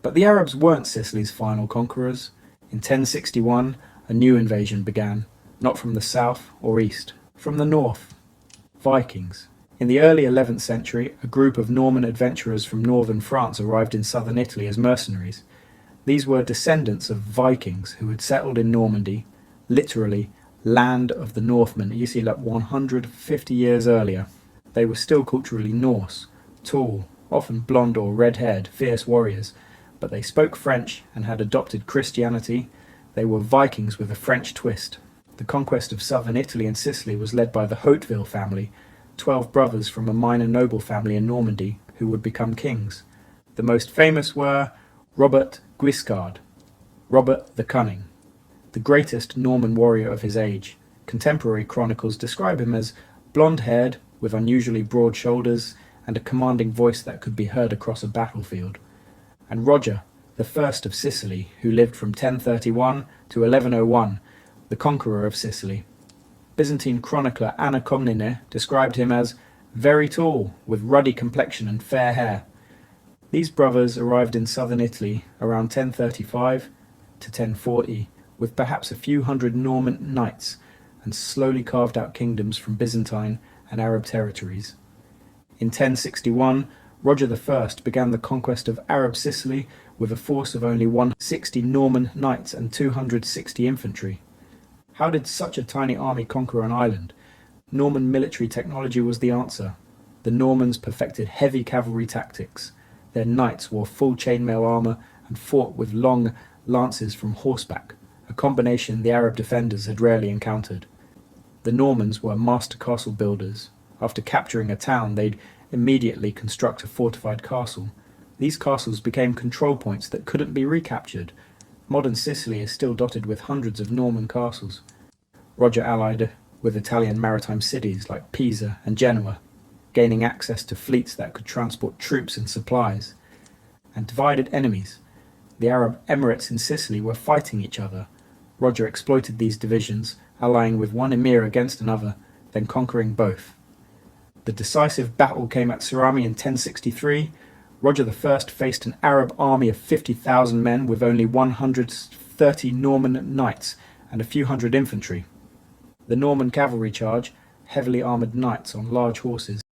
But the Arabs weren't Sicily's final conquerors. In 1061, a new invasion began, not from the south or east, from the north. Vikings. In the early 11th century, a group of Norman adventurers from northern France arrived in southern Italy as mercenaries. These were descendants of Vikings who had settled in Normandy, literally land of the Northmen, you see, like 150 years earlier. They were still culturally Norse, tall, often blonde or red-haired, fierce warriors, but they spoke French and had adopted Christianity. They were Vikings with a French twist. The conquest of southern Italy and Sicily was led by the Hauteville family, 12 brothers from a minor noble family in Normandy who would become kings. The most famous were Robert Guiscard, Robert the Cunning, the greatest Norman warrior of his age. Contemporary chronicles describe him as blonde-haired, with unusually broad shoulders and a commanding voice that could be heard across a battlefield. And Roger, the first of Sicily, who lived from 1031 to 1101, the conqueror of Sicily. Byzantine chronicler Anna Komnene described him as very tall, with ruddy complexion and fair hair. These brothers arrived in southern Italy around 1035 to 1040, with perhaps a few hundred Norman knights, and slowly carved out kingdoms from Byzantine and Arab territories. In 1061, Roger I began the conquest of Arab Sicily with a force of only 160 Norman knights and 260 infantry. How did such a tiny army conquer an island? Norman military technology was the answer. The Normans perfected heavy cavalry tactics. Their knights wore full chainmail armour and fought with long lances from horseback, a combination the Arab defenders had rarely encountered. The Normans were master castle builders. After capturing a town, they'd immediately construct a fortified castle. These castles became control points that couldn't be recaptured. Modern Sicily is still dotted with hundreds of Norman castles. Roger allied with Italian maritime cities like Pisa and Genoa, gaining access to fleets that could transport troops and supplies, and divided enemies. The Arab emirates in Sicily were fighting each other. Roger exploited these divisions, allying with one emir against another, then conquering both. The decisive battle came at Sarami in 1063. Roger I faced an Arab army of 50,000 men with only 130 Norman knights and a few hundred infantry. The Norman cavalry charge, heavily armoured knights on large horses,